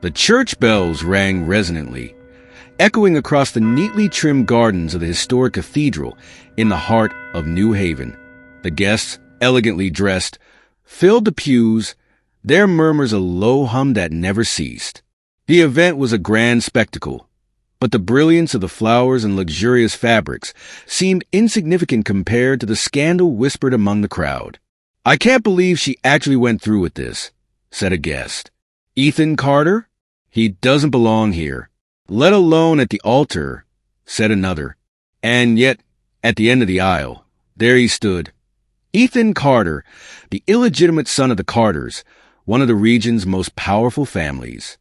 The church bells rang resonantly, echoing across the neatly trimmed gardens of the historic cathedral in the heart of New Haven. The guests, elegantly dressed, filled the pews, their murmurs a low hum that never ceased. The event was a grand spectacle, but the brilliance of the flowers and luxurious fabrics seemed insignificant compared to the scandal whispered among the crowd. "I can't believe she actually went through with this," said a guest. "Ethan Carter? He doesn't belong here, let alone at the altar," said another. And yet, at the end of the aisle, there he stood. Ethan Carter, the illegitimate son of the Carters, one of the region's most powerful families.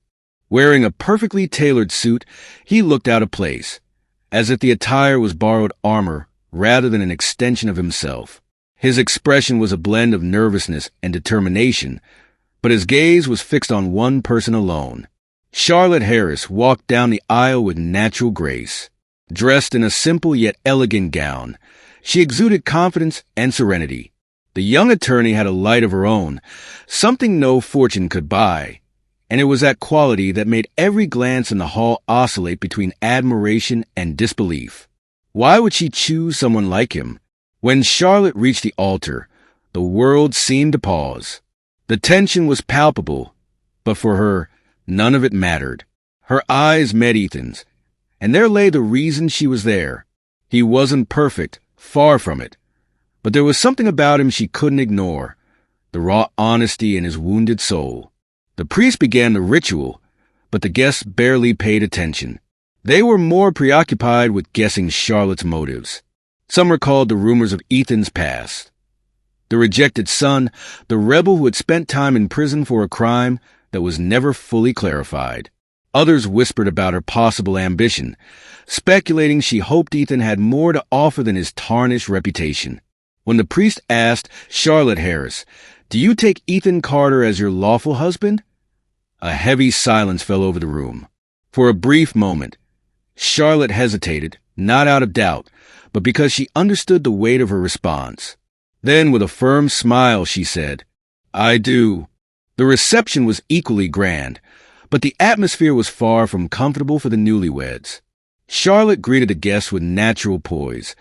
Wearing a perfectly tailored suit, he looked out of place, as if the attire was borrowed armor rather than an extension of himself. His expression was a blend of nervousness and determination, but his gaze was fixed on one person alone. Charlotte Harris walked down the aisle with natural grace. Dressed in a simple yet elegant gown, she exuded confidence and serenity. The young attorney had a light of her own, something no fortune could buy, and it was that quality that made every glance in the hall oscillate between admiration and disbelief. Why would she choose someone like him? When Charlotte reached the altar, the world seemed to pause. The tension was palpable, but for her, none of it mattered. Her eyes met Ethan's, and there lay the reason she was there. He wasn't perfect, far from it, but there was something about him she couldn't ignore, the raw honesty in his wounded soul. The priest began the ritual, but the guests barely paid attention. They were more preoccupied with guessing Charlotte's motives. Some recalled the rumors of Ethan's past. The rejected son, the rebel who had spent time in prison for a crime that was never fully clarified. Others whispered about her possible ambition, speculating she hoped Ethan had more to offer than his tarnished reputation. When the priest asked Charlotte Harris, "Do you take Ethan Carter as your lawful husband?" a heavy silence fell over the room. For a brief moment, Charlotte hesitated, not out of doubt, but because she understood the weight of her response. Then, with a firm smile, she said, "I do." The reception was equally grand, but the atmosphere was far from comfortable for the newlyweds. Charlotte greeted the guests with natural poise,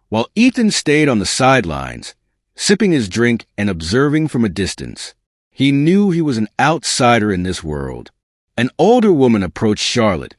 while Ethan stayed on the sidelines, sipping his drink and observing from a distance. He knew he was an outsider in this world. An older woman approached Charlotte,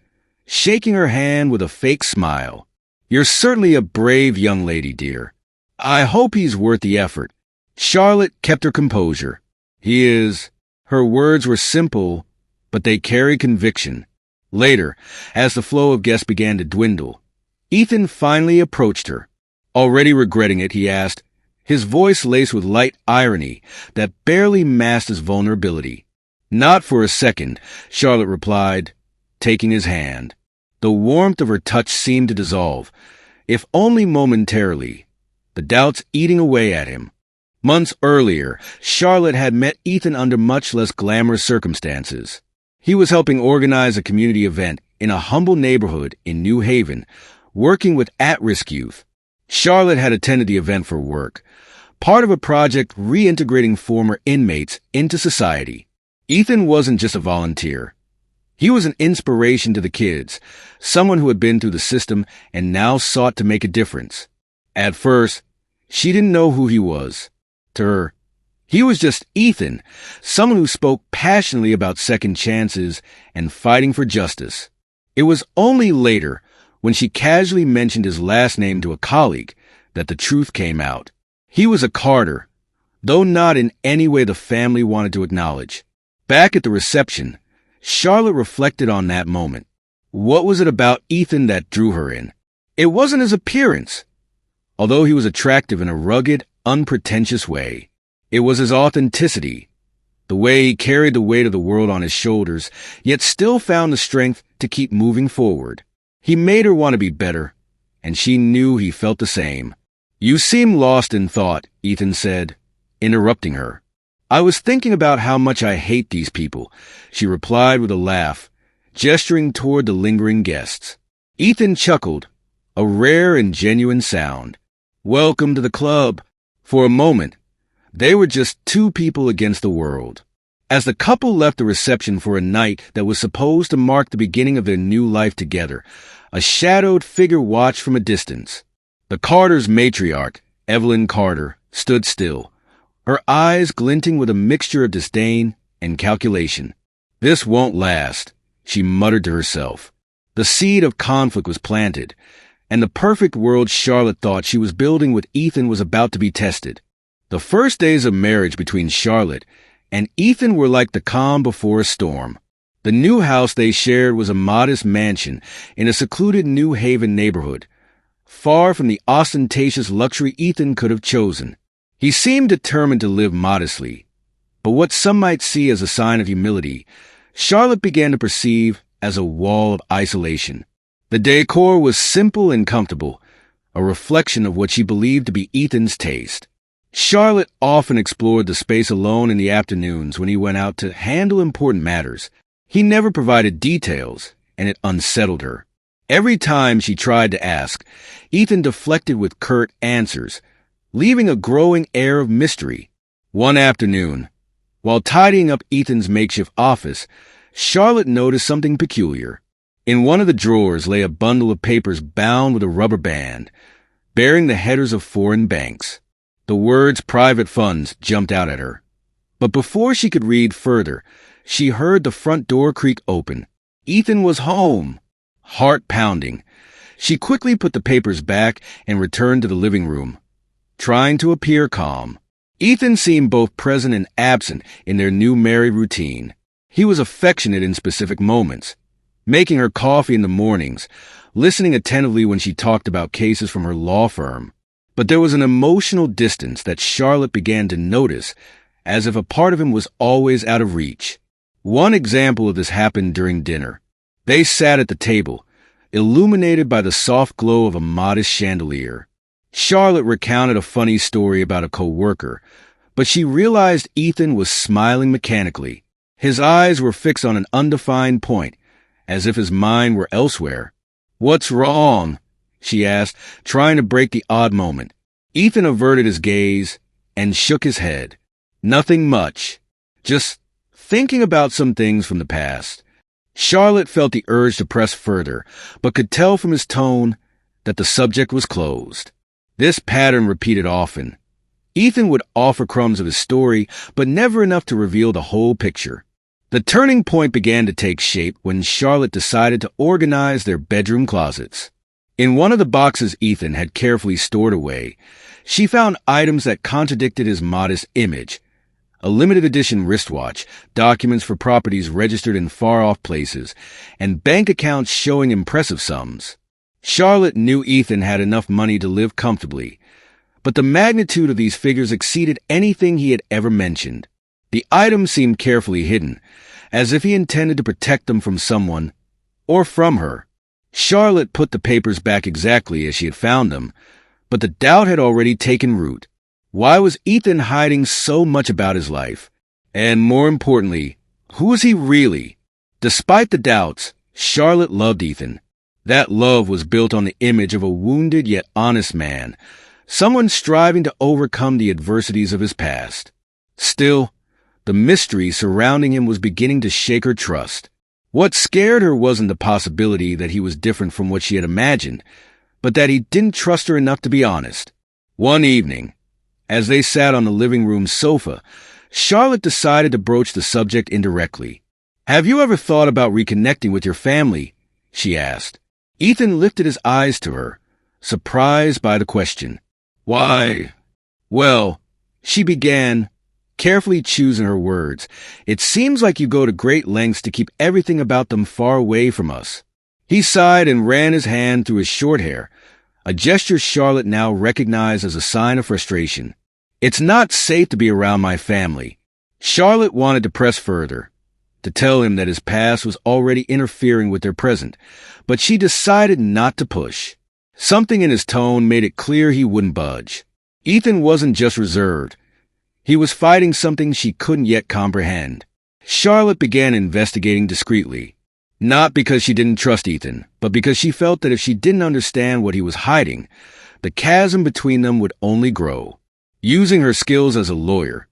shaking her hand with a fake smile. "You're certainly a brave young lady, dear. I hope he's worth the effort." Charlotte kept her composure. "He is." Her words were simple, but they carried conviction. Later, as the flow of guests began to dwindle, Ethan finally approached her. Already regretting it, he asked, his voice laced with light irony that barely masked his vulnerability. "Not for a second," Charlotte replied, taking his hand. The warmth of her touch seemed to dissolve, if only momentarily, the doubts eating away at him. Months earlier, Charlotte had met Ethan under much less glamorous circumstances. He was helping organize a community event in a humble neighborhood in New Haven, working with at-risk youth. Charlotte had attended the event for work, part of a project reintegrating former inmates into society. Ethan wasn't just a volunteer. He was an inspiration to the kids, someone who had been through the system and now sought to make a difference. At first, she didn't know who he was. To her, he was just Ethan, someone who spoke passionately about second chances and fighting for justice. It was only later, when she casually mentioned his last name to a colleague, that the truth came out. He was a Carter, though not in any way the family wanted to acknowledge. Back at the reception, Charlotte reflected on that moment. What was it about Ethan that drew her in? It wasn't his appearance, although he was attractive in a rugged, unpretentious way. It was his authenticity, the way he carried the weight of the world on his shoulders, yet still found the strength to keep moving forward. He made her want to be better, and she knew he felt the same. "You seem lost in thought," Ethan said, interrupting her. "I was thinking about how much I hate these people," she replied with a laugh, gesturing toward the lingering guests. Ethan chuckled, a rare and genuine sound. "Welcome to the club." For a moment, they were just two people against the world. As the couple left the reception for a night that was supposed to mark the beginning of their new life together, a shadowed figure watched from a distance. The Carters' matriarch, Evelyn Carter, stood still, her eyes glinting with a mixture of disdain and calculation. "This won't last," she muttered to herself. The seed of conflict was planted, and the perfect world Charlotte thought she was building with Ethan was about to be tested. The first days of marriage between Charlotte and Ethan were like the calm before a storm. The new house they shared was a modest mansion in a secluded New Haven neighborhood, far from the ostentatious luxury Ethan could have chosen. He seemed determined to live modestly, but what some might see as a sign of humility, Charlotte began to perceive as a wall of isolation. The decor was simple and comfortable, a reflection of what she believed to be Ethan's taste. Charlotte often explored the space alone in the afternoons when he went out to handle important matters. He never provided details, and it unsettled her. Every time she tried to ask, Ethan deflected with curt answers, leaving a growing air of mystery. One afternoon, while tidying up Ethan's makeshift office, Charlotte noticed something peculiar. In one of the drawers lay a bundle of papers bound with a rubber band, bearing the headers of foreign banks. The words "private funds" jumped out at her. But before she could read further, she heard the front door creak open. Ethan was home. Heart pounding, she quickly put the papers back and returned to the living room, trying to appear calm. Ethan seemed both present and absent in their new married routine. He was affectionate in specific moments, making her coffee in the mornings, listening attentively when she talked about cases from her law firm. But there was an emotional distance that Charlotte began to notice, as if a part of him was always out of reach. One example of this happened during dinner. They sat at the table, illuminated by the soft glow of a modest chandelier. Charlotte recounted a funny story about a coworker, but she realized Ethan was smiling mechanically. His eyes were fixed on an undefined point, as if his mind were elsewhere. "What's wrong?" she asked, trying to break the odd moment. Ethan averted his gaze and shook his head. "Nothing much. Just thinking about some things from the past." Charlotte felt the urge to press further, but could tell from his tone that the subject was closed. This pattern repeated often. Ethan would offer crumbs of his story, but never enough to reveal the whole picture. The turning point began to take shape when Charlotte decided to organize their bedroom closets. In one of the boxes Ethan had carefully stored away, she found items that contradicted his modest image. A limited edition wristwatch, documents for properties registered in far-off places, and bank accounts showing impressive sums. Charlotte knew Ethan had enough money to live comfortably, but the magnitude of these figures exceeded anything he had ever mentioned. The items seemed carefully hidden, as if he intended to protect them from someone, or from her. Charlotte put the papers back exactly as she had found them, but the doubt had already taken root. Why was Ethan hiding so much about his life? And more importantly, who was he really? Despite the doubts, Charlotte loved Ethan. That love was built on the image of a wounded yet honest man, someone striving to overcome the adversities of his past. Still, the mystery surrounding him was beginning to shake her trust. What scared her wasn't the possibility that he was different from what she had imagined, but that he didn't trust her enough to be honest. One evening, as they sat on the living room sofa, Charlotte decided to broach the subject indirectly. "Have you ever thought about reconnecting with your family?" she asked. Ethan lifted his eyes to her, surprised by the question. "Why, well," she began, carefully choosing her words, "it seems like you go to great lengths to keep everything about them far away from us." He sighed and ran his hand through his short hair, a gesture Charlotte now recognized as a sign of frustration. "It's not safe to be around my family." Charlotte wanted to press further, to tell him that his past was already interfering with their present, but she decided not to push. Something in his tone made it clear he wouldn't budge. Ethan wasn't just reserved. He was fighting something she couldn't yet comprehend. Charlotte began investigating discreetly, not because she didn't trust Ethan, but because she felt that if she didn't understand what he was hiding, the chasm between them would only grow. Using her skills as a lawyer,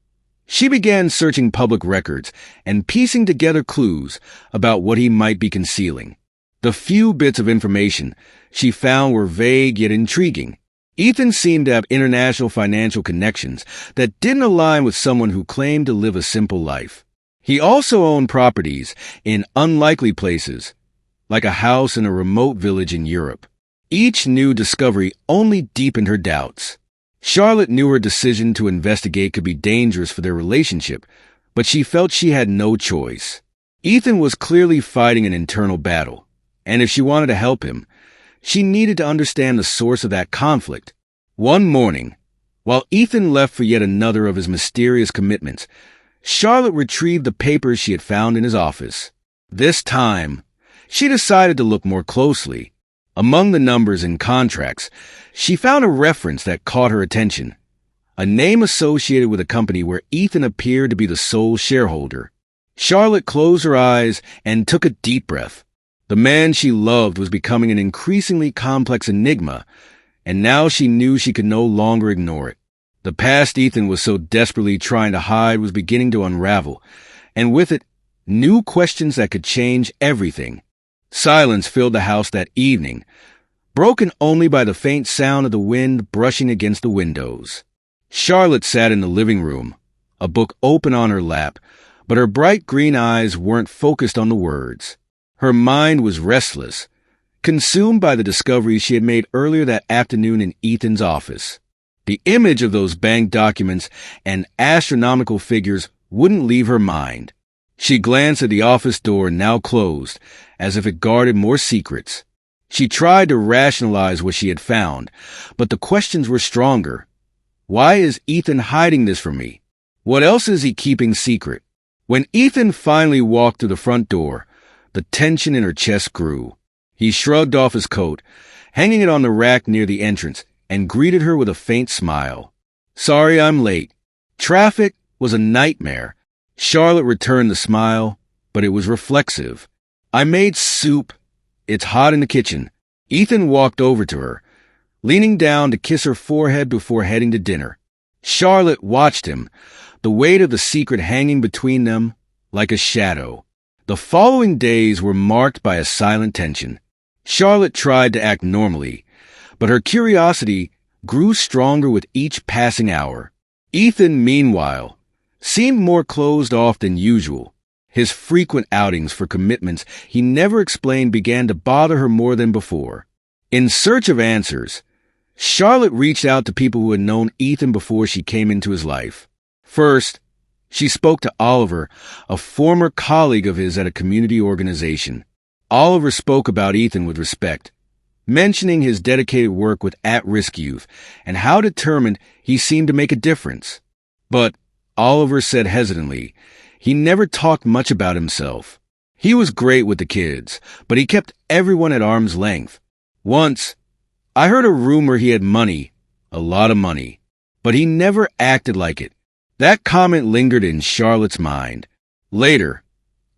She began searching public records and piecing together clues about what he might be concealing. The few bits of information she found were vague yet intriguing. Ethan seemed to have international financial connections that didn't align with someone who claimed to live a simple life. He also owned properties in unlikely places, like a house in a remote village in Europe. Each new discovery only deepened her doubts. Charlotte knew her decision to investigate could be dangerous for their relationship, but she felt she had no choice. Ethan was clearly fighting an internal battle, and if she wanted to help him, she needed to understand the source of that conflict. One morning, while Ethan left for yet another of his mysterious commitments, Charlotte retrieved the papers she had found in his office. This time, she decided to look more closely. Among the numbers and contracts, she found a reference that caught her attention, a name associated with a company where Ethan appeared to be the sole shareholder. Charlotte closed her eyes and took a deep breath. The man she loved was becoming an increasingly complex enigma, and now she knew she could no longer ignore it. The past Ethan was so desperately trying to hide was beginning to unravel, and with it, new questions that could change everything. Silence filled the house that evening, broken only by the faint sound of the wind brushing against the windows. Charlotte sat in the living room, a book open on her lap, but her bright green eyes weren't focused on the words. Her mind was restless, consumed by the discoveries she had made earlier that afternoon in Ethan's office. The image of those bank documents and astronomical figures wouldn't leave her mind. She glanced at the office door, now closed, as if it guarded more secrets. She tried to rationalize what she had found, but the questions were stronger. Why is Ethan hiding this from me? What else is he keeping secret? When Ethan finally walked through the front door, the tension in her chest grew. He shrugged off his coat, hanging it on the rack near the entrance, and greeted her with a faint smile. "Sorry I'm late. Traffic was a nightmare." Charlotte returned the smile, but it was reflexive. "I made soup. It's hot in the kitchen." Ethan walked over to her, leaning down to kiss her forehead before heading to dinner. Charlotte watched him, the weight of the secret hanging between them like a shadow. The following days were marked by a silent tension. Charlotte tried to act normally, but her curiosity grew stronger with each passing hour. Ethan, meanwhile, seemed more closed off than usual. His frequent outings for commitments he never explained began to bother her more than before. In search of answers, Charlotte reached out to people who had known Ethan before she came into his life. First, she spoke to Oliver, a former colleague of his at a community organization. Oliver spoke about Ethan with respect, mentioning his dedicated work with at-risk youth and how determined he seemed to make a difference. But, Oliver said hesitantly, he never talked much about himself. He was great with the kids, but he kept everyone at arm's length. Once, I heard a rumor he had money, a lot of money, but he never acted like it. That comment lingered in Charlotte's mind. Later,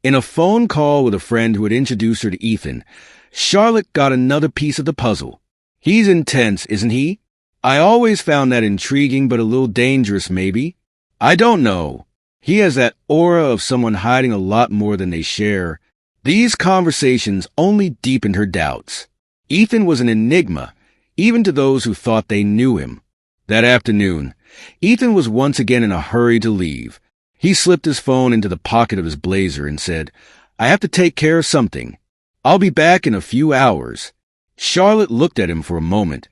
in a phone call with a friend who had introduced her to Ethan, Charlotte got another piece of the puzzle. "He's intense, isn't he? I always found that intriguing but a little dangerous, maybe. I don't know. He has that aura of someone hiding a lot more than they share." These conversations only deepened her doubts. Ethan was an enigma, even to those who thought they knew him. That afternoon, Ethan was once again in a hurry to leave. He slipped his phone into the pocket of his blazer and said, "I have to take care of something. I'll be back in a few hours." Charlotte looked at him for a moment,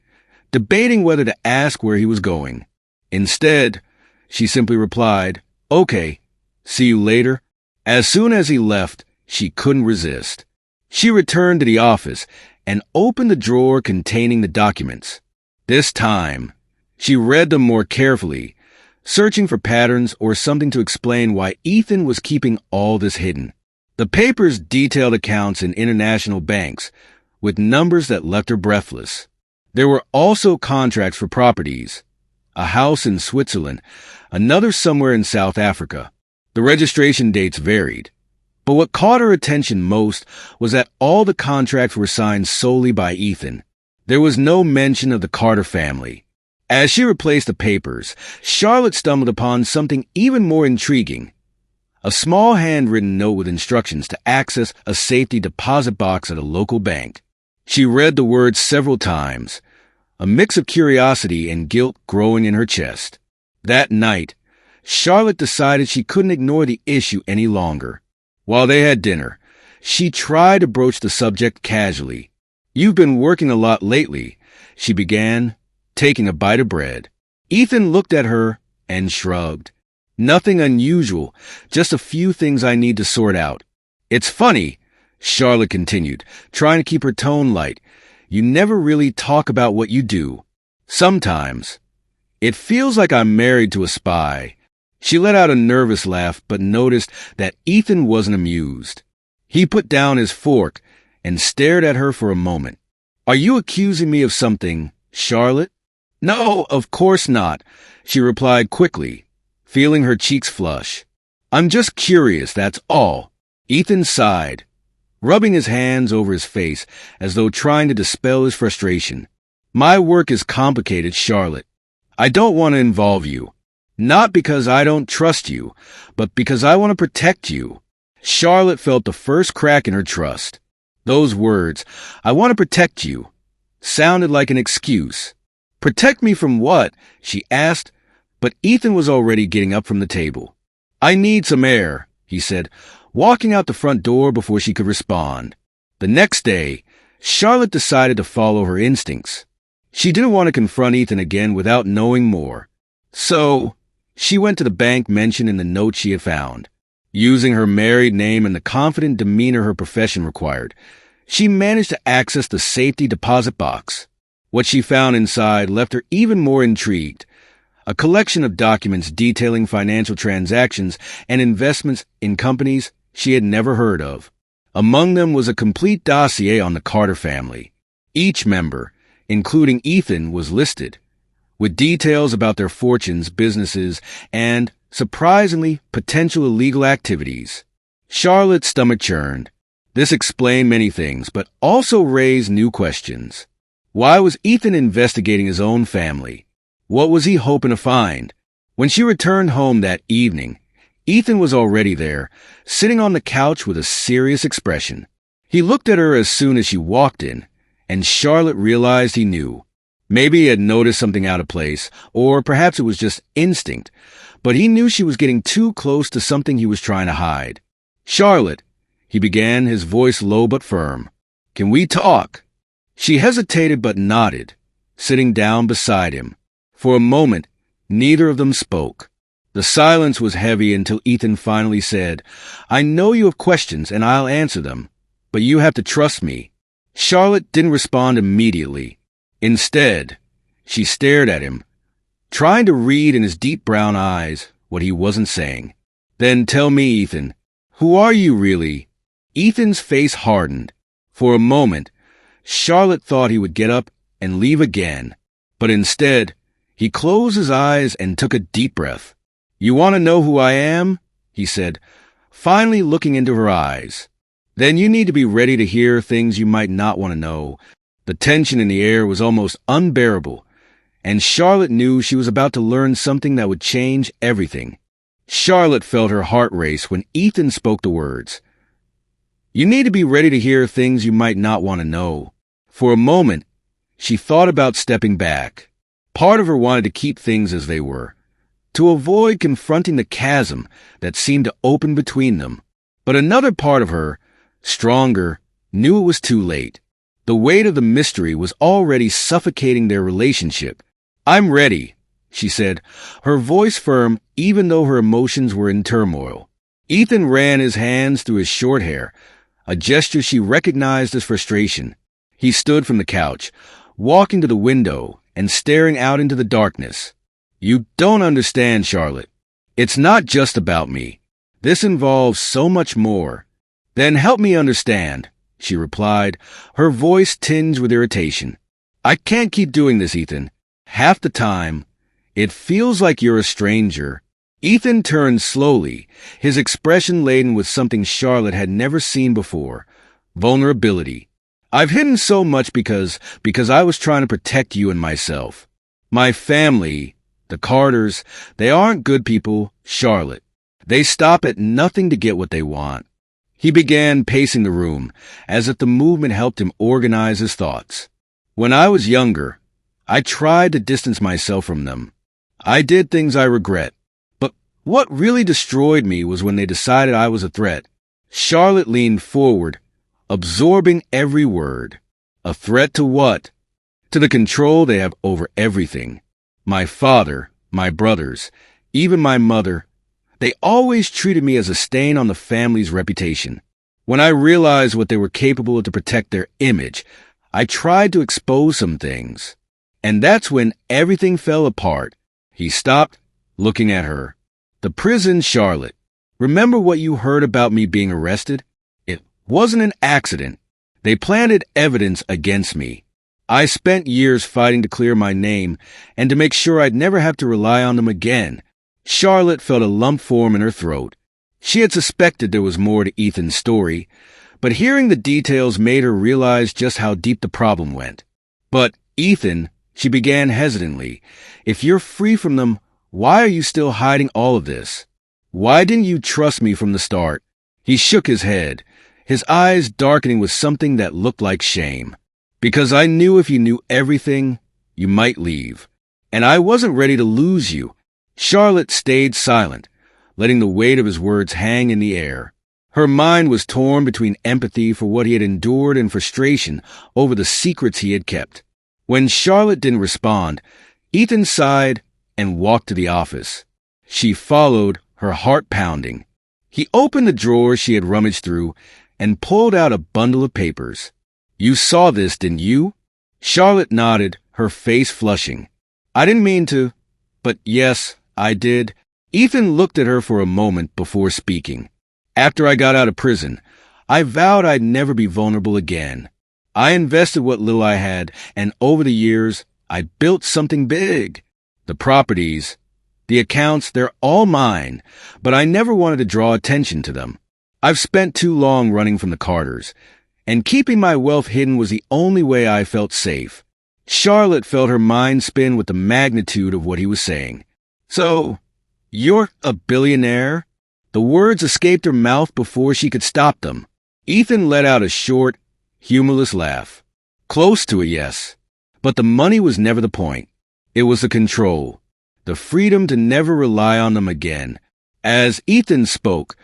debating whether to ask where he was going. Instead, she simply replied, "Okay, see you later." As soon as he left, she couldn't resist. She returned to the office and opened the drawer containing the documents. This time, she read them more carefully, searching for patterns or something to explain why Ethan was keeping all this hidden. The papers detailed accounts in international banks, with numbers that left her breathless. There were also contracts for properties, a house in Switzerland, another somewhere in South Africa. The registration dates varied, but what caught her attention most was that all the contracts were signed solely by Ethan. There was no mention of the Carter family. As she replaced the papers, Charlotte stumbled upon something even more intriguing. A small handwritten note with instructions to access a safety deposit box at a local bank. She read the words several times, a mix of curiosity and guilt growing in her chest. That night, Charlotte decided she couldn't ignore the issue any longer. While they had dinner, she tried to broach the subject casually. "You've been working a lot lately," she began, taking a bite of bread. Ethan looked at her and shrugged. "Nothing unusual, just a few things I need to sort out." "It's funny," Charlotte continued, trying to keep her tone light. "You never really talk about what you do. Sometimes. It feels like I'm married to a spy." She let out a nervous laugh, but noticed that Ethan wasn't amused. He put down his fork and stared at her for a moment. "Are you accusing me of something, Charlotte?" "No, of course not," she replied quickly, feeling her cheeks flush. "I'm just curious, that's all." Ethan sighed, rubbing his hands over his face as though trying to dispel his frustration. "My work is complicated, Charlotte. I don't want to involve you. Not because I don't trust you, but because I want to protect you." Charlotte felt the first crack in her trust. Those words, "I want to protect you," sounded like an excuse. "Protect me from what?" she asked, but Ethan was already getting up from the table. "I need some air," he said, walking out the front door before she could respond. The next day, Charlotte decided to follow her instincts. She didn't want to confront Ethan again without knowing more. So, she went to the bank mentioned in the note she had found. Using her married name and the confident demeanor her profession required, she managed to access the safety deposit box. What she found inside left her even more intrigued. A collection of documents detailing financial transactions and investments in companies she had never heard of. Among them was a complete dossier on the Carter family. Each member, including Ethan, was listed, with details about their fortunes, businesses, and, surprisingly, potential illegal activities. Charlotte's stomach churned. This explained many things, but also raised new questions. Why was Ethan investigating his own family? What was he hoping to find? When she returned home that evening, Ethan was already there, sitting on the couch with a serious expression. He looked at her as soon as she walked in, and Charlotte realized he knew. Maybe he had noticed something out of place, or perhaps it was just instinct, but he knew she was getting too close to something he was trying to hide. "Charlotte," he began, his voice low but firm, "can we talk?" She hesitated but nodded, sitting down beside him. For a moment, neither of them spoke. The silence was heavy until Ethan finally said, "I know you have questions and I'll answer them, but you have to trust me." Charlotte didn't respond immediately. Instead, she stared at him, trying to read in his deep brown eyes what he wasn't saying. "Then tell me, Ethan, who are you really?" Ethan's face hardened. For a moment, Charlotte thought he would get up and leave again, but instead, he closed his eyes and took a deep breath. "You want to know who I am?" he said, finally looking into her eyes. "Then you need to be ready to hear things you might not want to know." The tension in the air was almost unbearable, and Charlotte knew she was about to learn something that would change everything. Charlotte felt her heart race when Ethan spoke the words. "You need to be ready to hear things you might not want to know." For a moment, she thought about stepping back. Part of her wanted to keep things as they were, to avoid confronting the chasm that seemed to open between them. But another part of her, stronger, knew it was too late. The weight of the mystery was already suffocating their relationship. "I'm ready," she said, her voice firm even though her emotions were in turmoil. Ethan ran his hands through his short hair, a gesture she recognized as frustration. He stood from the couch, walking to the window and staring out into the darkness. "You don't understand, Charlotte. It's not just about me. This involves so much more." "Then help me understand," she replied, her voice tinged with irritation. "I can't keep doing this, Ethan. Half the time, it feels like you're a stranger." Ethan turned slowly, his expression laden with something Charlotte had never seen before, vulnerability. "I've hidden so much because I was trying to protect you and myself. My family, the Carters, they aren't good people, Charlotte. They stop at nothing to get what they want. He began pacing the room, as if the movement helped him organize his thoughts. When I was younger, I tried to distance myself from them. I did things I regret. But what really destroyed me was when they decided I was a threat. Charlotte leaned forward, absorbing every word. A threat to what? To the control they have over everything. My father, my brothers, even my mother, they always treated me as a stain on the family's reputation. When I realized what they were capable of to protect their image, I tried to expose some things. And that's when everything fell apart. He stopped, looking at her. The prison, Charlotte. Remember what you heard about me being arrested? It wasn't an accident. They planted evidence against me. I spent years fighting to clear my name and to make sure I'd never have to rely on them again. Charlotte felt a lump form in her throat. She had suspected there was more to Ethan's story, but hearing the details made her realize just how deep the problem went. But, Ethan, she began hesitantly, if you're free from them, why are you still hiding all of this? Why didn't you trust me from the start? He shook his head, his eyes darkening with something that looked like shame. Because I knew if you knew everything, you might leave. And I wasn't ready to lose you. Charlotte stayed silent, letting the weight of his words hang in the air. Her mind was torn between empathy for what he had endured and frustration over the secrets he had kept. When Charlotte didn't respond, Ethan sighed and walked to the office. She followed, her heart pounding. He opened the drawer she had rummaged through and pulled out a bundle of papers. You saw this, didn't you? Charlotte nodded, her face flushing. I didn't mean to, but yes, I did. Ethan looked at her for a moment before speaking. After I got out of prison, I vowed I'd never be vulnerable again. I invested what little I had, and over the years, I built something big. The properties, the accounts, they're all mine, but I never wanted to draw attention to them. I've spent too long running from the Carters, and keeping my wealth hidden was the only way I felt safe. Charlotte felt her mind spin with the magnitude of what he was saying. So, you're a billionaire? The words escaped her mouth before she could stop them. Ethan let out a short, humorless laugh. Close to a yes. But the money was never the point. It was the control. The freedom to never rely on them again. As Ethan spoke,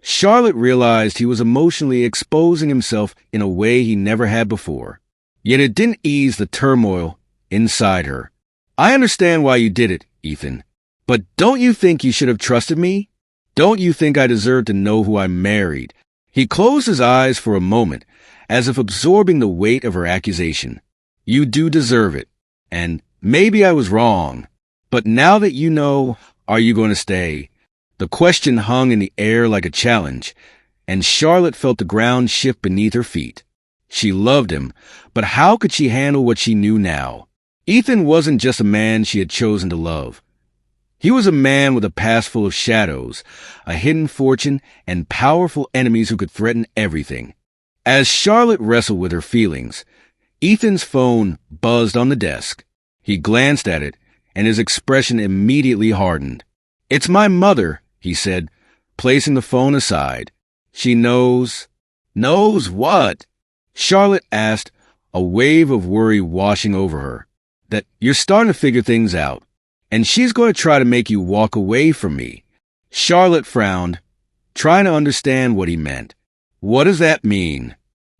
Charlotte realized he was emotionally exposing himself in a way he never had before. Yet it didn't ease the turmoil inside her. I understand why you did it, Ethan. But don't you think you should have trusted me? Don't you think I deserve to know who I married? He closed his eyes for a moment, as if absorbing the weight of her accusation. You do deserve it. And maybe I was wrong. But now that you know, are you going to stay? The question hung in the air like a challenge, and Charlotte felt the ground shift beneath her feet. She loved him, but how could she handle what she knew now? Ethan wasn't just a man she had chosen to love. He was a man with a past full of shadows, a hidden fortune, and powerful enemies who could threaten everything. As Charlotte wrestled with her feelings, Ethan's phone buzzed on the desk. He glanced at it, and his expression immediately hardened. It's my mother, he said, placing the phone aside. She knows. Knows what? Charlotte asked, a wave of worry washing over her. That you're starting to figure things out. And she's going to try to make you walk away from me. Charlotte frowned, trying to understand what he meant. What does that mean?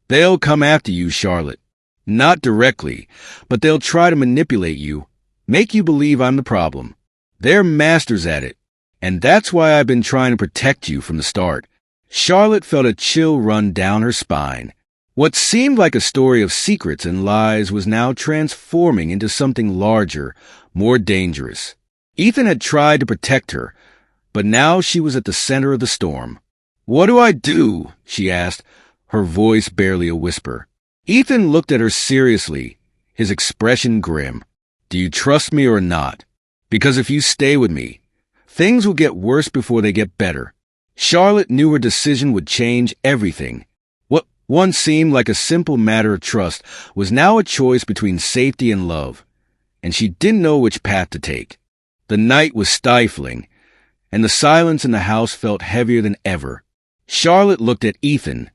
They'll come after you, Charlotte. Not directly, but they'll try to manipulate you, make you believe I'm the problem. They're masters at it, and that's why I've been trying to protect you from the start. Charlotte felt a chill run down her spine. What seemed like a story of secrets and lies was now transforming into something larger, more dangerous. Ethan had tried to protect her, but now she was at the center of the storm. What do I do? She asked, her voice barely a whisper. Ethan looked at her seriously, his expression grim. Do you trust me or not? Because if you stay with me, things will get worse before they get better. Charlotte knew her decision would change everything. What once seemed like a simple matter of trust was now a choice between safety and love. and she didn't know which path to take. The night was stifling, and the silence in the house felt heavier than ever. Charlotte looked at Ethan,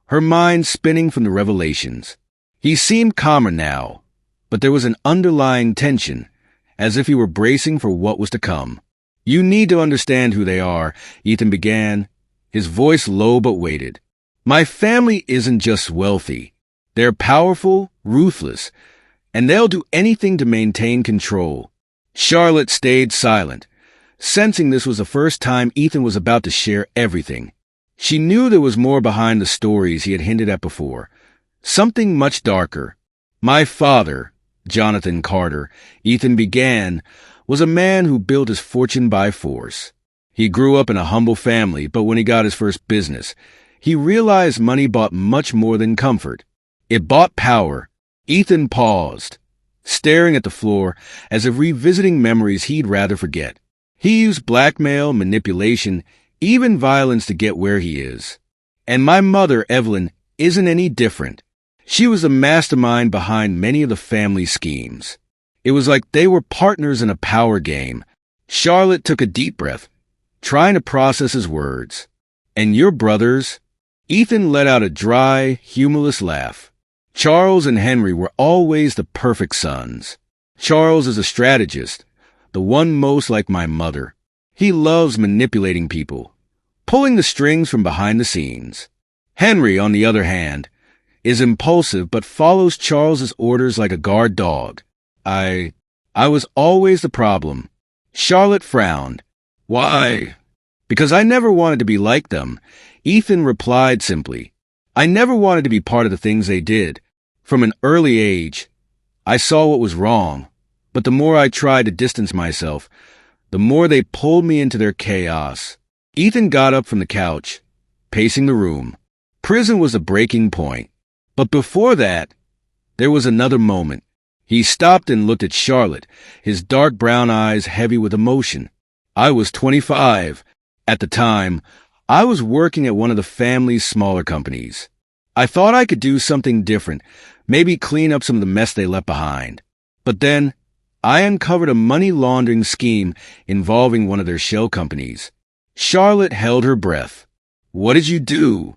her mind spinning from the revelations. He seemed calmer now, but there was an underlying tension, as if he were bracing for what was to come. "You need to understand who they are," Ethan began, his voice low but weighted. "My family isn't just wealthy. They're powerful, ruthless, and they'll do anything to maintain control." Charlotte stayed silent, sensing this was the first time Ethan was about to share everything. She knew there was more behind the stories he had hinted at before, something much darker. "My father, Jonathan Carter," Ethan began, "was a man who built his fortune by force. He grew up in a humble family, but when he got his first business, he realized money bought much more than comfort. It bought power." Ethan paused, staring at the floor as if revisiting memories he'd rather forget. "He used blackmail, manipulation, even violence to get where he is. And my mother, Evelyn, isn't any different. She was the mastermind behind many of the family schemes. It was like they were partners in a power game." Charlotte took a deep breath, trying to process his words. "And your brothers?" Ethan let out a dry, humorless laugh. "Charles and Henry were always the perfect sons. Charles is a strategist, the one most like my mother. He loves manipulating people, pulling the strings from behind the scenes. Henry, on the other hand, is impulsive but follows Charles's orders like a guard dog. I was always the problem." Charlotte frowned. "Why?" "Because I never wanted to be like them," Ethan replied simply. "I never wanted to be part of the things they did. From an early age, I saw what was wrong, but the more I tried to distance myself, the more they pulled me into their chaos." Ethan got up from the couch, pacing the room. Prison was the breaking point. But before that, there was another moment. He stopped and looked at Charlotte, his dark brown eyes heavy with emotion. "I was 25. At the time, I was working at one of the family's smaller companies. I thought I could do something different, maybe clean up some of the mess they left behind. But then, I uncovered a money laundering scheme involving one of their shell companies." Charlotte held her breath. "What did you do?"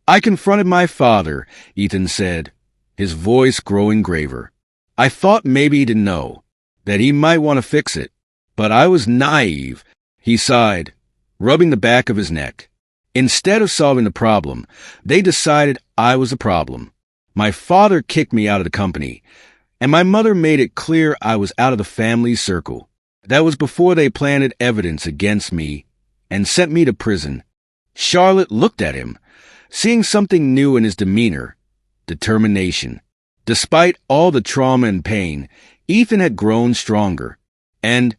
"I confronted my father," Ethan said, his voice growing graver. "I thought maybe he didn't know, that he might want to fix it. But I was naive." He sighed, rubbing the back of his neck. "Instead of solving the problem, they decided I was the problem. My father kicked me out of the company, and my mother made it clear I was out of the family circle. That was before they planted evidence against me and sent me to prison." Charlotte looked at him, seeing something new in his demeanor: determination. Despite all the trauma and pain, Ethan had grown stronger. And,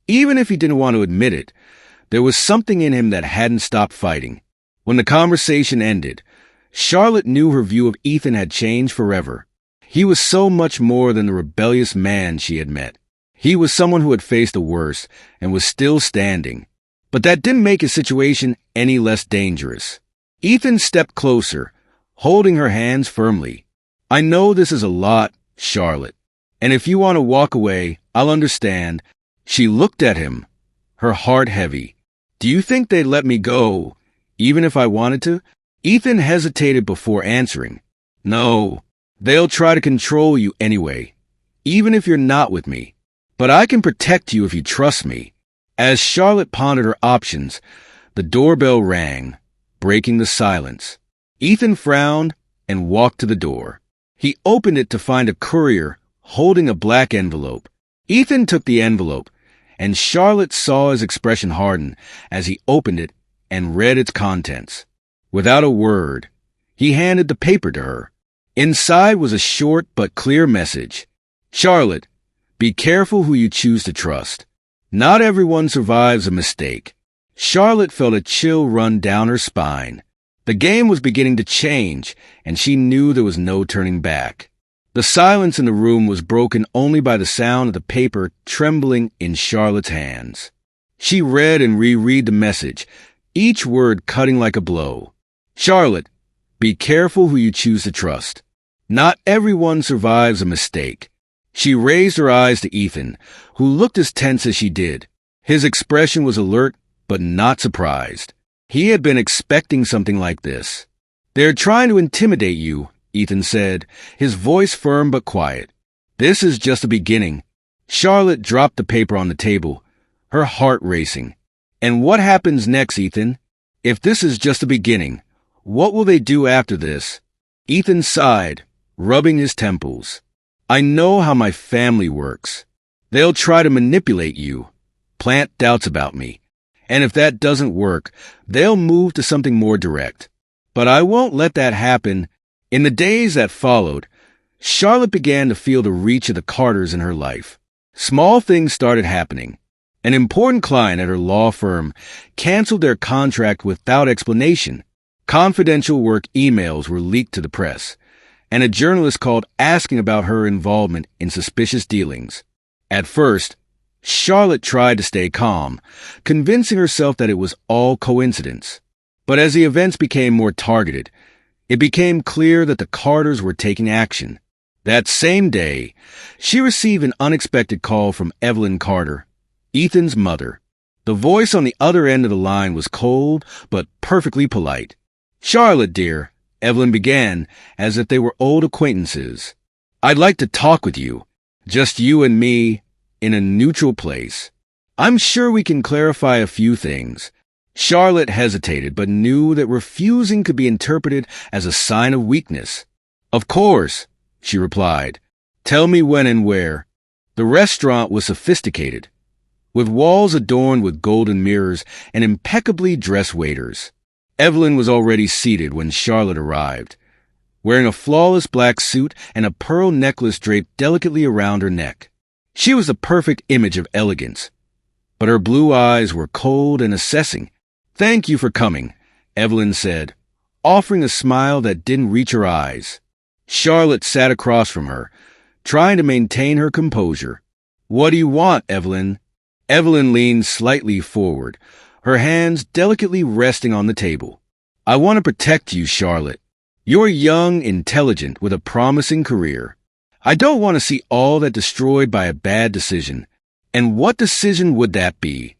even if he didn't want to admit it, there was something in him that hadn't stopped fighting. When the conversation ended, Charlotte knew her view of Ethan had changed forever. He was so much more than the rebellious man she had met. He was someone who had faced the worst and was still standing. But that didn't make his situation any less dangerous. Ethan stepped closer, holding her hands firmly. "I know this is a lot, Charlotte, and if you want to walk away, I'll understand." She looked at him, her heart heavy. "Do you think they'd let me go, even if I wanted to?" Ethan hesitated before answering. "No, they'll try to control you anyway, even if you're not with me. But I can protect you if you trust me." As Charlotte pondered her options, the doorbell rang, breaking the silence. Ethan frowned and walked to the door. He opened it to find a courier holding a black envelope. Ethan took the envelope, and Charlotte saw his expression harden as he opened it and read its contents. Without a word, he handed the paper to her. Inside was a short but clear message. "Charlotte, be careful who you choose to trust. Not everyone survives a mistake." Charlotte felt a chill run down her spine. The game was beginning to change, and she knew there was no turning back. The silence in the room was broken only by the sound of the paper trembling in Charlotte's hands. She read and reread the message, each word cutting like a blow. "Charlotte, be careful who you choose to trust. Not everyone survives a mistake." She raised her eyes to Ethan, who looked as tense as she did. His expression was alert, but not surprised. He had been expecting something like this. "They're trying to intimidate you," Ethan said, his voice firm but quiet. "This is just a beginning." Charlotte dropped the paper on the table, her heart racing. "And what happens next, Ethan? If this is just a beginning, what will they do after this?" Ethan sighed, rubbing his temples. "I know how my family works. They'll try to manipulate you, plant doubts about me. And if that doesn't work, they'll move to something more direct. But I won't let that happen." In the days that followed, Charlotte began to feel the reach of the Carters in her life. Small things started happening. An important client at her law firm canceled their contract without explanation. Confidential work emails were leaked to the press, and a journalist called asking about her involvement in suspicious dealings. At first, Charlotte tried to stay calm, convincing herself that it was all coincidence. But as the events became more targeted, it became clear that the Carters were taking action. That same day, she received an unexpected call from Evelyn Carter, Ethan's mother. The voice on the other end of the line was cold, but perfectly polite. "Charlotte, dear," Evelyn began, as if they were old acquaintances. "I'd like to talk with you, just you and me, in a neutral place. I'm sure we can clarify a few things." Charlotte hesitated, but knew that refusing could be interpreted as a sign of weakness. "Of course," she replied. "Tell me when and where." The restaurant was sophisticated, with walls adorned with golden mirrors and impeccably dressed waiters. Evelyn was already seated when Charlotte arrived, wearing a flawless black suit and a pearl necklace draped delicately around her neck. She was the perfect image of elegance, but her blue eyes were cold and assessing. "Thank you for coming," Evelyn said, offering a smile that didn't reach her eyes. Charlotte sat across from her, trying to maintain her composure. "What do you want, Evelyn?" Evelyn leaned slightly forward, her hands delicately resting on the table. "I want to protect you, Charlotte. You're young, intelligent, with a promising career. I don't want to see all that destroyed by a bad decision." "And what decision would that be?"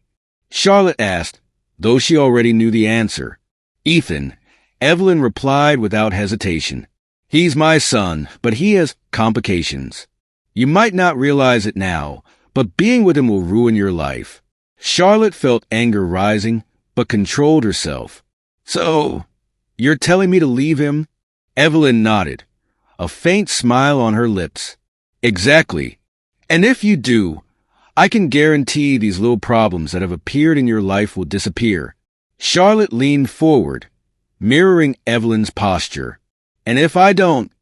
Charlotte asked, though she already knew the answer. "Ethan," Evelyn replied without hesitation. "He's my son, but he has complications. You might not realize it now, but being with him will ruin your life." Charlotte felt anger rising, but controlled herself. "So, you're telling me to leave him?" Evelyn nodded, a faint smile on her lips. "Exactly. And if you do, I can guarantee these little problems that have appeared in your life will disappear." Charlotte leaned forward, mirroring Evelyn's posture. "And if I don't?"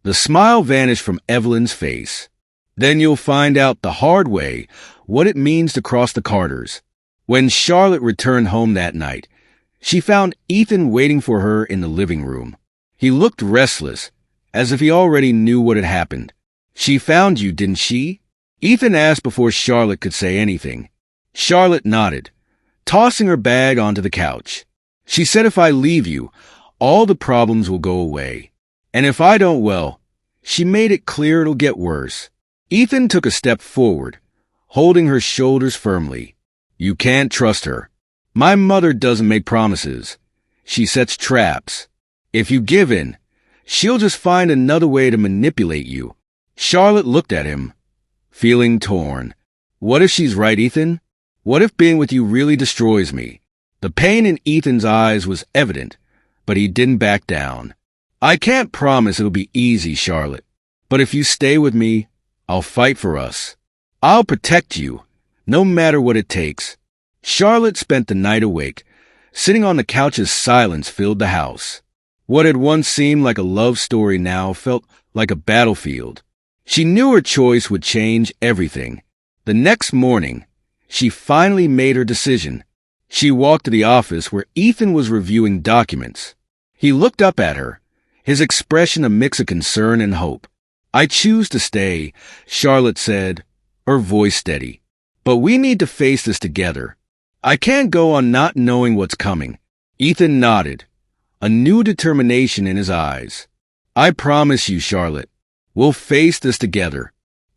The smile vanished from Evelyn's face. "Then you'll find out the hard way what it means to cross the Carters." When Charlotte returned home that night, she found Ethan waiting for her in the living room. He looked restless, as if he already knew what had happened. "She found you, didn't she?" Ethan asked before Charlotte could say anything. Charlotte nodded, tossing her bag onto the couch. "She said if I leave you, all the problems will go away. And if I don't, well, she made it clear it'll get worse." Ethan took a step forward, holding her shoulders firmly. "You can't trust her. My mother doesn't make promises. She sets traps. If you give in, she'll just find another way to manipulate you." Charlotte looked at him, feeling torn. What if she's right, Ethan? What if being with you really destroys me? The pain in Ethan's eyes was evident, but he didn't back down. "I can't promise it'll be easy, Charlotte, but if you stay with me, I'll fight for us. I'll protect you, no matter what it takes." Charlotte spent the night awake, sitting on the couch as silence filled the house. What had once seemed like a love story now felt like a battlefield. She knew her choice would change everything. The next morning, she finally made her decision. She walked to the office where Ethan was reviewing documents. He looked up at her, his expression a mix of concern and hope. "I choose to stay," Charlotte said, her voice steady. "But we need to face this together. I can't go on not knowing what's coming." Ethan nodded, a new determination in his eyes. "I promise you, Charlotte, we'll face this together.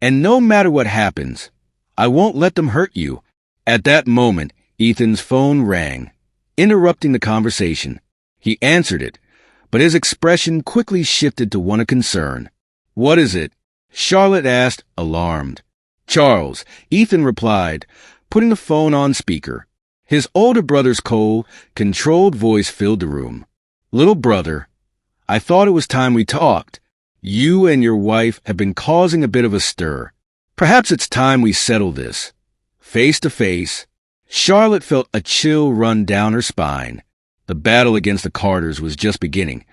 And no matter what happens, I won't let them hurt you. At that moment, Ethan's phone rang, interrupting the conversation. He answered it, but his expression quickly shifted to one of concern. "What is it?" Charlotte asked, alarmed. "Charles," Ethan replied, putting the phone on speaker. His older brother's cold, controlled voice filled the room. "Little brother, I thought it was time we talked. You and your wife have been causing a bit of a stir. Perhaps it's time we settle this." Face to face, Charlotte felt a chill run down her spine. The battle against the Carters was just beginning,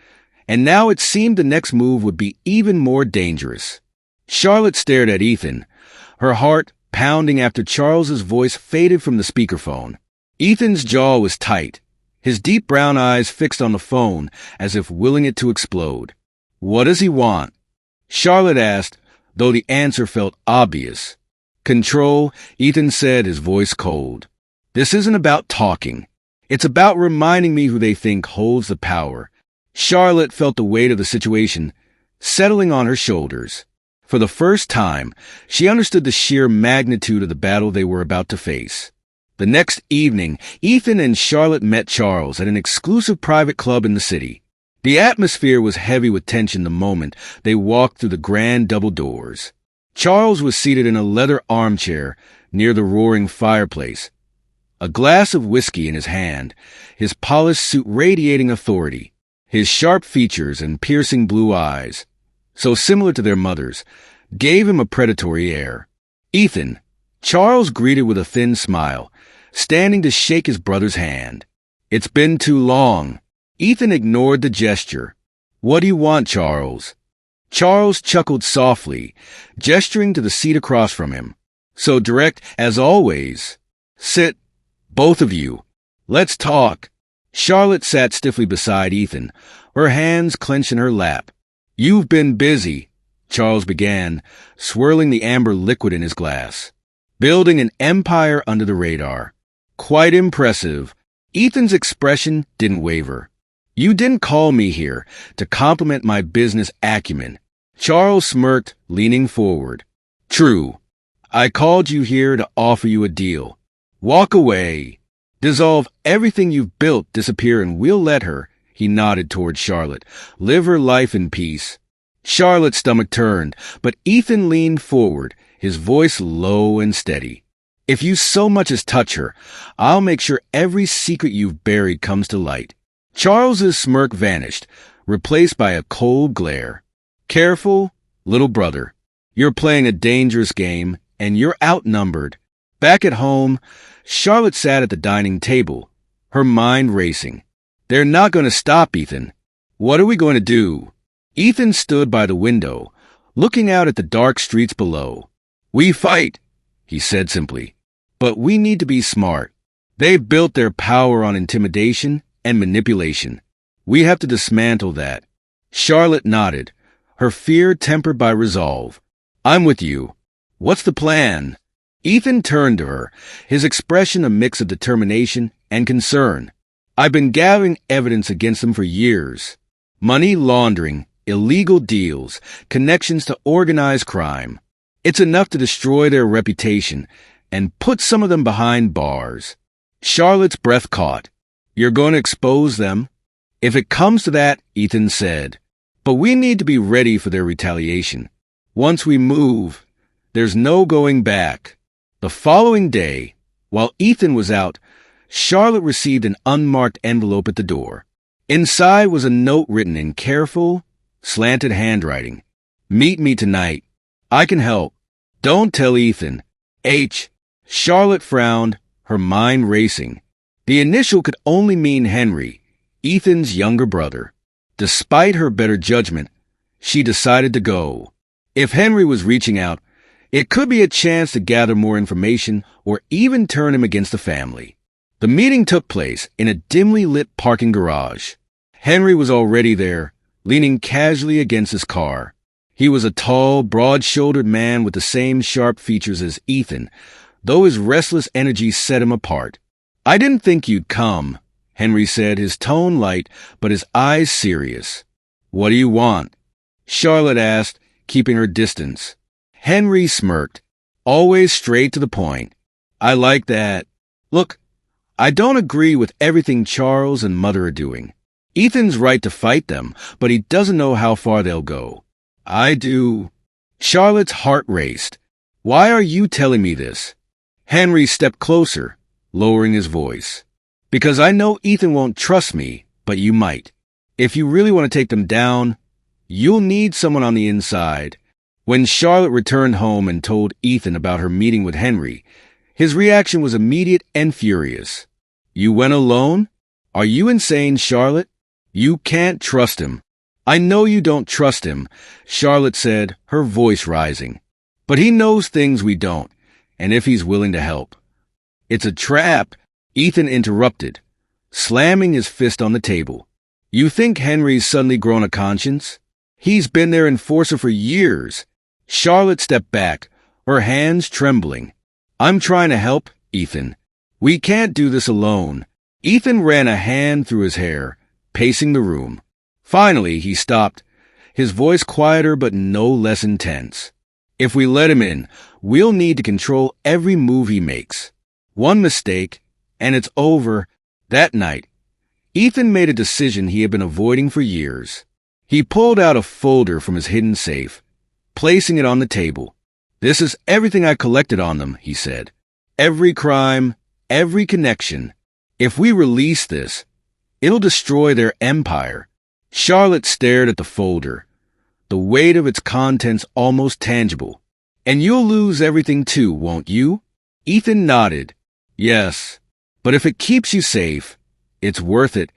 and now it seemed the next move would be even more dangerous. Charlotte stared at Ethan, her heart pounding after Charles's voice faded from the speakerphone. Ethan's jaw was tight, his deep brown eyes fixed on the phone as if willing it to explode. "What does he want?" Charlotte asked, though the answer felt obvious. "Control," Ethan said, his voice cold. "This isn't about talking. It's about reminding me who they think holds the power." Charlotte felt the weight of the situation settling on her shoulders. For the first time, she understood the sheer magnitude of the battle they were about to face. The next evening, Ethan and Charlotte met Charles at an exclusive private club in the city. The atmosphere was heavy with tension the moment they walked through the grand double doors. Charles was seated in a leather armchair near the roaring fireplace, a glass of whiskey in his hand, his polished suit radiating authority. His sharp features and piercing blue eyes, so similar to their mother's, gave him a predatory air. "Ethan," Charles greeted with a thin smile, standing to shake his brother's hand. "It's been too long." Ethan ignored the gesture. "What do you want, Charles?" Charles chuckled softly, gesturing to the seat across from him. "So direct as always. Sit, both of you. Let's talk." Charlotte sat stiffly beside Ethan, her hands clenched in her lap. "You've been busy," Charles began, swirling the amber liquid in his glass. "Building an empire under the radar. Quite impressive." Ethan's expression didn't waver. "You didn't call me here to compliment my business acumen." Charles smirked, leaning forward. "True. I called you here to offer you a deal. Walk away. Dissolve everything you've built, disappear, and we'll let her," he nodded toward Charlotte, "live her life in peace." Charlotte's stomach turned, but Ethan leaned forward, his voice low and steady. "If you so much as touch her, I'll make sure every secret you've buried comes to light." Charles's smirk vanished, replaced by a cold glare. "Careful, little brother. You're playing a dangerous game, and you're outnumbered." Back at home, Charlotte sat at the dining table, her mind racing. "They're not going to stop, Ethan. What are we going to do?" Ethan stood by the window, looking out at the dark streets below. "We fight," he said simply. "But we need to be smart. They've built their power on intimidation and manipulation. We have to dismantle that." Charlotte nodded, her fear tempered by resolve. "I'm with you. What's the plan?" Ethan turned to her, his expression a mix of determination and concern. "I've been gathering evidence against them for years. Money laundering, illegal deals, connections to organized crime. It's enough to destroy their reputation and put some of them behind bars." Charlotte's breath caught. "You're going to expose them?" "If it comes to that," Ethan said. "But we need to be ready for their retaliation. Once we move, there's no going back." The following day, while Ethan was out, Charlotte received an unmarked envelope at the door. Inside was a note written in careful, slanted handwriting. "Meet me tonight. I can help. Don't tell Ethan. H." Charlotte frowned, her mind racing. The initial could only mean Henry, Ethan's younger brother. Despite her better judgment, she decided to go. If Henry was reaching out, it could be a chance to gather more information or even turn him against the family. The meeting took place in a dimly lit parking garage. Henry was already there, leaning casually against his car. He was a tall, broad-shouldered man with the same sharp features as Ethan, though his restless energy set him apart. "I didn't think you'd come," Henry said, his tone light but his eyes serious. "What do you want?" Charlotte asked, keeping her distance. Henry smirked, always straight to the point. I like that. Look, I don't agree with everything Charles and Mother are doing. Ethan's right to fight them, but he doesn't know how far they'll go. I do. Charlotte's heart raced. Why are you telling me this? Henry stepped closer, lowering his voice. Because I know Ethan won't trust me, but you might. If you really want to take them down, you'll need someone on the inside. When Charlotte returned home and told Ethan about her meeting with Henry, his reaction was immediate and furious. You went alone? Are you insane, Charlotte? You can't trust him. I know you don't trust him, Charlotte said, her voice rising. But he knows things we don't, and if he's willing to help. It's a trap, Ethan interrupted, slamming his fist on the table. You think Henry's suddenly grown a conscience? He's been their enforcer for years. Charlotte stepped back, her hands trembling. I'm trying to help, Ethan. We can't do this alone. Ethan ran a hand through his hair, pacing the room. Finally, he stopped, his voice quieter but no less intense. If we let him in, we'll need to control every move he makes. One mistake, and it's over. That night, Ethan made a decision he had been avoiding for years. He pulled out a folder from his hidden safe, placing it on the table. This is everything I collected on them, he said. Every crime, every connection. If we release this, it'll destroy their empire. Charlotte stared at the folder, the weight of its contents almost tangible. And you'll lose everything too, won't you? Ethan nodded. Yes, but if it keeps you safe, it's worth it.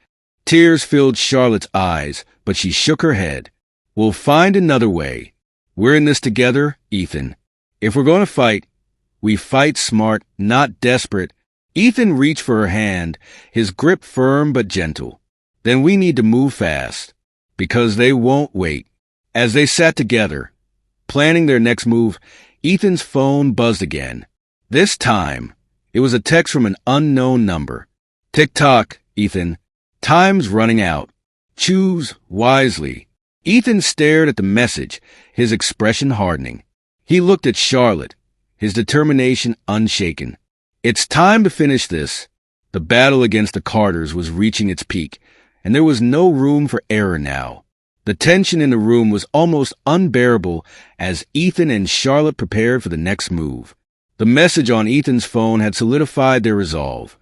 Tears filled Charlotte's eyes, but she shook her head. We'll find another way. We're in this together, Ethan. If we're going to fight, we fight smart, not desperate. Ethan reached for her hand, his grip firm but gentle. Then we need to move fast, because they won't wait. As they sat together, planning their next move, Ethan's phone buzzed again. This time, it was a text from an unknown number. Tick-tock, Ethan. Time's running out. Choose wisely. Ethan stared at the message, his expression hardening. He looked at Charlotte, his determination unshaken. It's time to finish this. The battle against the Carters was reaching its peak, and there was no room for error now. The tension in the room was almost unbearable as Ethan and Charlotte prepared for the next move. The message on Ethan's phone had solidified their resolve.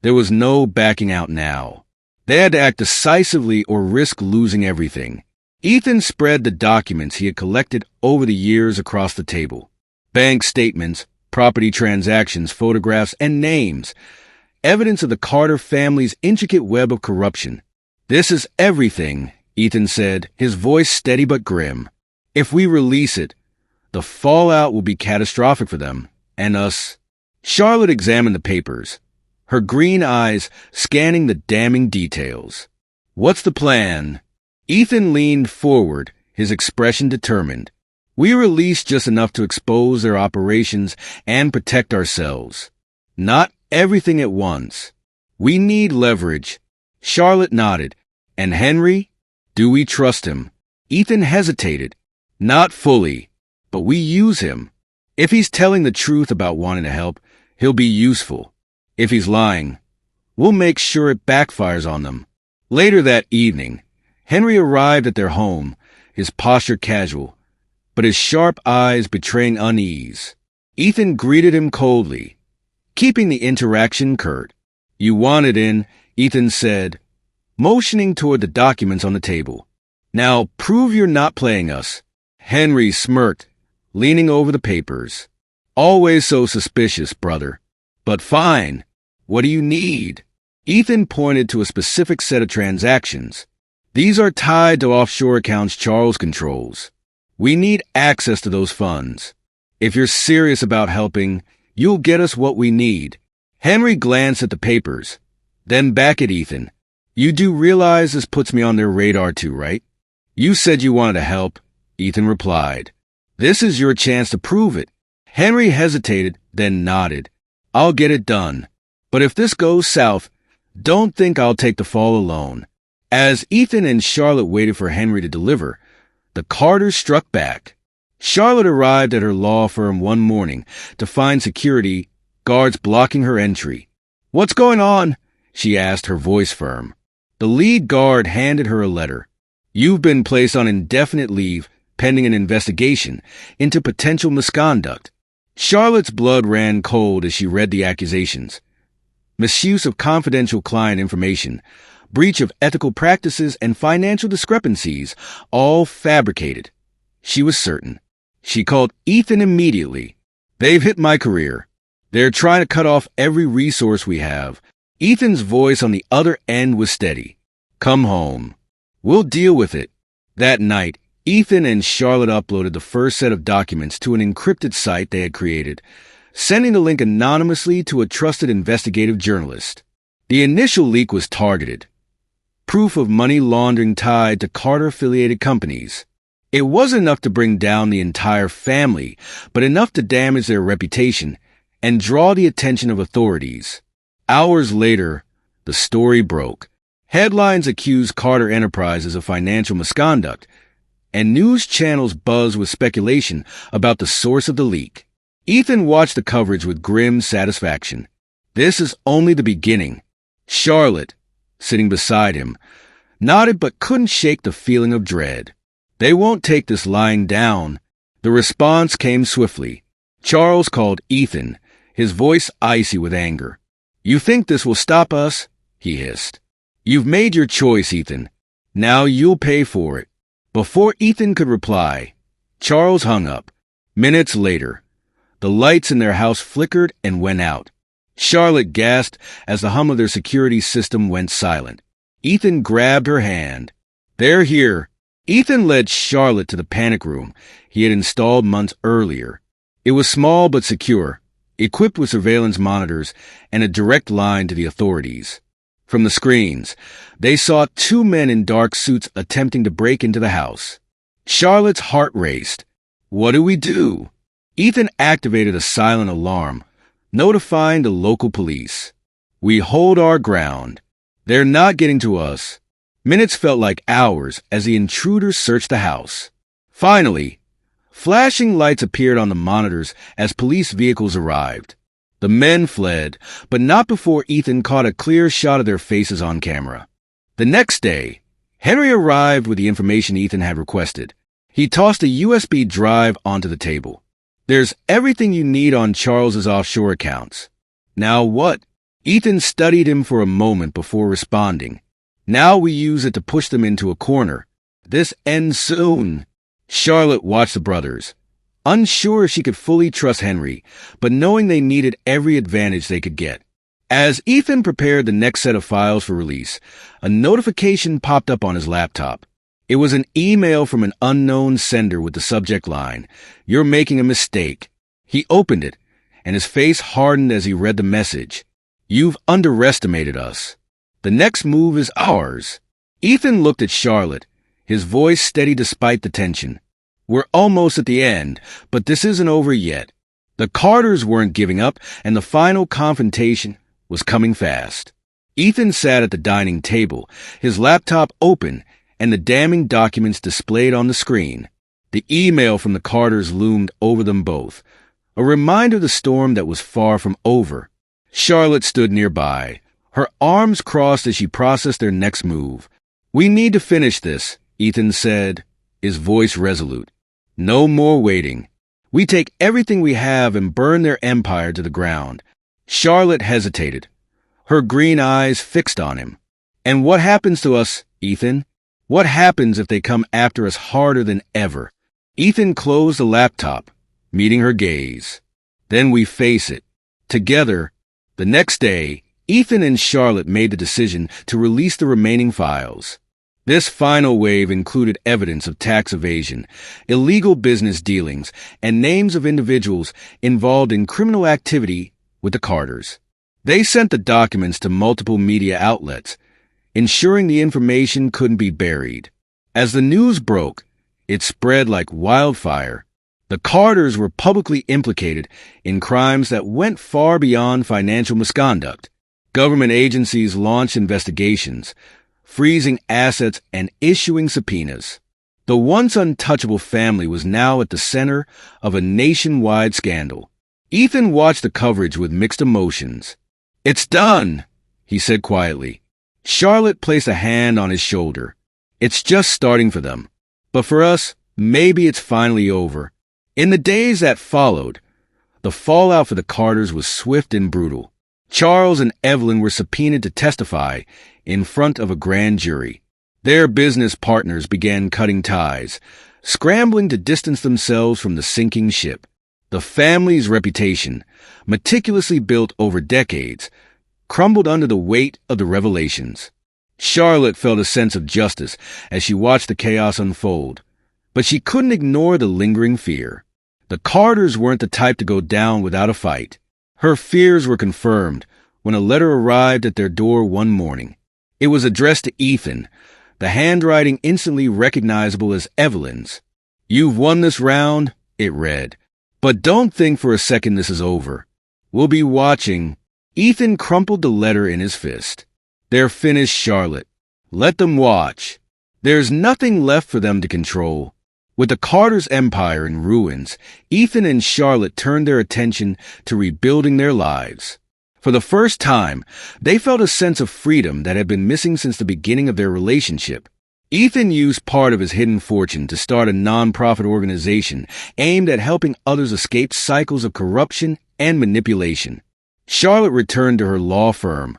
There was no backing out now. They had to act decisively or risk losing everything. Ethan spread the documents he had collected over the years across the table. Bank statements, property transactions, photographs, and names. Evidence of the Carter family's intricate web of corruption. This is everything, Ethan said, his voice steady but grim. If we release it, the fallout will be catastrophic for them, and us. Charlotte examined the papers, her green eyes scanning the damning details. What's the plan? Ethan leaned forward, his expression determined. We release just enough to expose their operations and protect ourselves. Not everything at once. We need leverage. Charlotte nodded. And Henry? Do we trust him? Ethan hesitated. Not fully, but we use him. If he's telling the truth about wanting to help, he'll be useful. If he's lying, we'll make sure it backfires on them. Later that evening, Henry arrived at their home, his posture casual, but his sharp eyes betraying unease. Ethan greeted him coldly, keeping the interaction curt. You wanted in, Ethan said, motioning toward the documents on the table. Now prove you're not playing us. Henry smirked, leaning over the papers. Always so suspicious, brother. But fine. What do you need? Ethan pointed to a specific set of transactions. These are tied to offshore accounts Charles controls. We need access to those funds. If you're serious about helping, you'll get us what we need. Henry glanced at the papers, then back at Ethan. You do realize this puts me on their radar too, right? You said you wanted to help, Ethan replied. This is your chance to prove it. Henry hesitated, then nodded. I'll get it done. But if this goes south, don't think I'll take the fall alone. As Ethan and Charlotte waited for Henry to deliver, the Carters struck back. Charlotte arrived at her law firm one morning to find security guards blocking her entry. "What's going on?" she asked, her voice firm. The lead guard handed her a letter. "You've been placed on indefinite leave pending an investigation into potential misconduct." Charlotte's blood ran cold as she read the accusations. Misuse of confidential client information, breach of ethical practices, and financial discrepancies, all fabricated. She was certain. She called Ethan immediately. "They've hit my career. They're trying to cut off every resource we have." Ethan's voice on the other end was steady. "Come home. We'll deal with it." That night, Ethan and Charlotte uploaded the first set of documents to an encrypted site they had created, sending the link anonymously to a trusted investigative journalist. The initial leak was targeted. Proof of money laundering tied to Carter-affiliated companies. It wasn't enough to bring down the entire family, but enough to damage their reputation and draw the attention of authorities. Hours later, the story broke. Headlines accused Carter Enterprises of financial misconduct, and news channels buzzed with speculation about the source of the leak. Ethan watched the coverage with grim satisfaction. This is only the beginning. Charlotte, sitting beside him, nodded but couldn't shake the feeling of dread. They won't take this lying down. The response came swiftly. Charles called Ethan, his voice icy with anger. "You think this will stop us?" he hissed. "You've made your choice, Ethan. Now you'll pay for it." Before Ethan could reply, Charles hung up. Minutes later, the lights in their house flickered and went out. Charlotte gasped as the hum of their security system went silent. Ethan grabbed her hand. "They're here." Ethan led Charlotte to the panic room he had installed months earlier. It was small but secure, equipped with surveillance monitors and a direct line to the authorities. From the screens, they saw two men in dark suits attempting to break into the house. Charlotte's heart raced. "What do we do?" Ethan activated a silent alarm, notifying the local police. "We hold our ground. They're not getting to us." Minutes felt like hours as the intruders searched the house. Finally, flashing lights appeared on the monitors as police vehicles arrived. The men fled, but not before Ethan caught a clear shot of their faces on camera. The next day, Henry arrived with the information Ethan had requested. He tossed a USB drive onto the table. "There's everything you need on Charles's offshore accounts." "Now what?" Ethan studied him for a moment before responding. "Now we use it to push them into a corner. This ends soon." Charlotte watched the brothers, unsure if she could fully trust Henry, but knowing they needed every advantage they could get. As Ethan prepared the next set of files for release, a notification popped up on his laptop. It was an email from an unknown sender with the subject line, "You're making a mistake." He opened it, and his face hardened as he read the message. "You've underestimated us. The next move is ours." Ethan looked at Charlotte, his voice steady despite the tension. "We're almost at the end, but this isn't over yet." The Carters weren't giving up, and the final confrontation was coming fast. Ethan sat at the dining table, his laptop open, and the damning documents displayed on the screen. The email from the Carters loomed over them both, a reminder of the storm that was far from over. Charlotte stood nearby, her arms crossed as she processed their next move. "We need to finish this," Ethan said, his voice resolute. "No more waiting. We take everything we have and burn their empire to the ground." Charlotte hesitated, her green eyes fixed on him. "And what happens to us, Ethan? What happens if they come after us harder than ever?" Ethan closed the laptop, meeting her gaze. "Then we face it. Together." The next day, Ethan and Charlotte made the decision to release the remaining files. This final wave included evidence of tax evasion, illegal business dealings, and names of individuals involved in criminal activity with the Carters. They sent the documents to multiple media outlets, ensuring the information couldn't be buried. As the news broke, it spread like wildfire. The Carters were publicly implicated in crimes that went far beyond financial misconduct. Government agencies launched investigations, freezing assets and issuing subpoenas. The once untouchable family was now at the center of a nationwide scandal. Ethan watched the coverage with mixed emotions. "It's done," he said quietly. Charlotte placed a hand on his shoulder. "It's just starting for them. But for us, maybe it's finally over." In the days that followed, the fallout for the Carters was swift and brutal. Charles and Evelyn were subpoenaed to testify in front of a grand jury. Their business partners began cutting ties, scrambling to distance themselves from the sinking ship. The family's reputation, meticulously built over decades, crumbled under the weight of the revelations. Charlotte felt a sense of justice as she watched the chaos unfold, but she couldn't ignore the lingering fear. The Carters weren't the type to go down without a fight. Her fears were confirmed when a letter arrived at their door one morning. It was addressed to Ethan, the handwriting instantly recognizable as Evelyn's. "You've won this round," it read, "but don't think for a second this is over. We'll be watching." Ethan crumpled the letter in his fist. "They're finished, Charlotte. Let them watch. There's nothing left for them to control." With the Carters' empire in ruins, Ethan and Charlotte turned their attention to rebuilding their lives. For the first time, they felt a sense of freedom that had been missing since the beginning of their relationship. Ethan used part of his hidden fortune to start a nonprofit organization aimed at helping others escape cycles of corruption and manipulation. Charlotte returned to her law firm.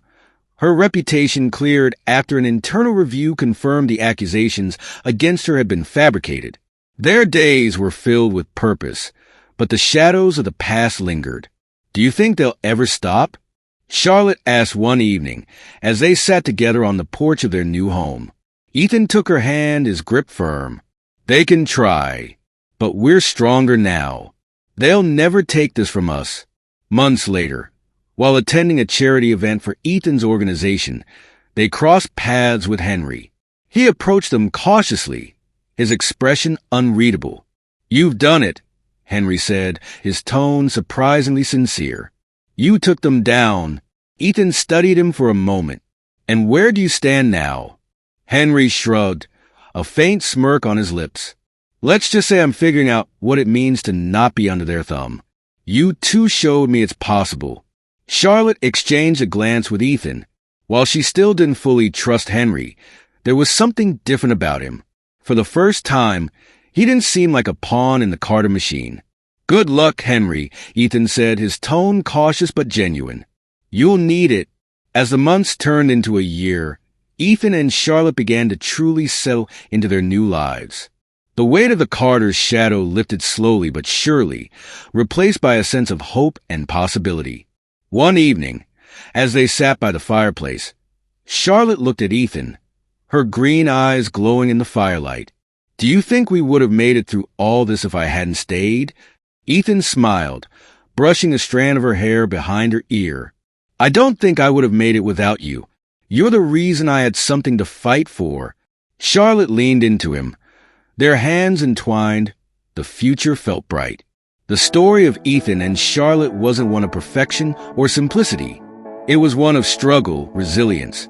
Her reputation cleared after an internal review confirmed the accusations against her had been fabricated. Their days were filled with purpose, but the shadows of the past lingered. "Do you think they'll ever stop?" Charlotte asked one evening as they sat together on the porch of their new home. Ethan took her hand, his grip firm. "They can try, but we're stronger now. They'll never take this from us." Months later, while attending a charity event for Ethan's organization, they crossed paths with Henry. He approached them cautiously, his expression unreadable. "You've done it," Henry said, his tone surprisingly sincere. "You took them down." Ethan studied him for a moment. "And where do you stand now?" Henry shrugged, a faint smirk on his lips. "Let's just say I'm figuring out what it means to not be under their thumb. You too showed me it's possible." Charlotte exchanged a glance with Ethan. While she still didn't fully trust Henry, there was something different about him. For the first time, he didn't seem like a pawn in the Carter machine. "Good luck, Henry," Ethan said, his tone cautious but genuine. "You'll need it." As the months turned into a year, Ethan and Charlotte began to truly settle into their new lives. The weight of the Carters' shadow lifted slowly but surely, replaced by a sense of hope and possibility. One evening, as they sat by the fireplace, Charlotte looked at Ethan, her green eyes glowing in the firelight. "Do you think we would have made it through all this if I hadn't stayed?" Ethan smiled, brushing a strand of her hair behind her ear. "I don't think I would have made it without you. You're the reason I had something to fight for." Charlotte leaned into him. Their hands entwined. The future felt bright. The story of Ethan and Charlotte wasn't one of perfection or simplicity. It was one of struggle, resilience,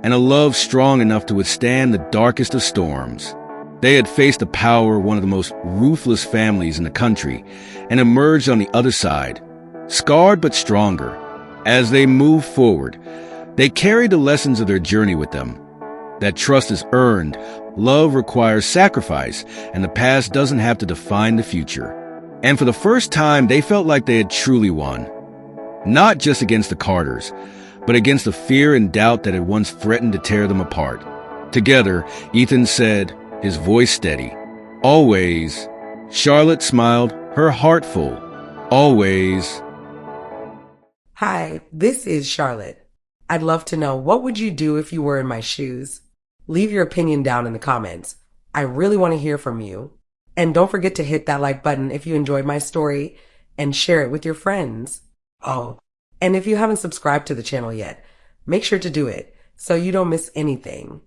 and a love strong enough to withstand the darkest of storms. They had faced the power of one of the most ruthless families in the country and emerged on the other side, scarred but stronger. As they moved forward, they carried the lessons of their journey with them. That trust is earned, love requires sacrifice, and the past doesn't have to define the future. And for the first time, they felt like they had truly won. Not just against the Carters, but against the fear and doubt that had once threatened to tear them apart. Together, Ethan said, his voice steady, "Always." Charlotte smiled, her heart full. "Always." Hi, this is Charlotte. I'd love to know, what would you do if you were in my shoes? Leave your opinion down in the comments. I really want to hear from you. And don't forget to hit that like button if you enjoyed my story and share it with your friends. Oh, and if you haven't subscribed to the channel yet, make sure to do it so you don't miss anything.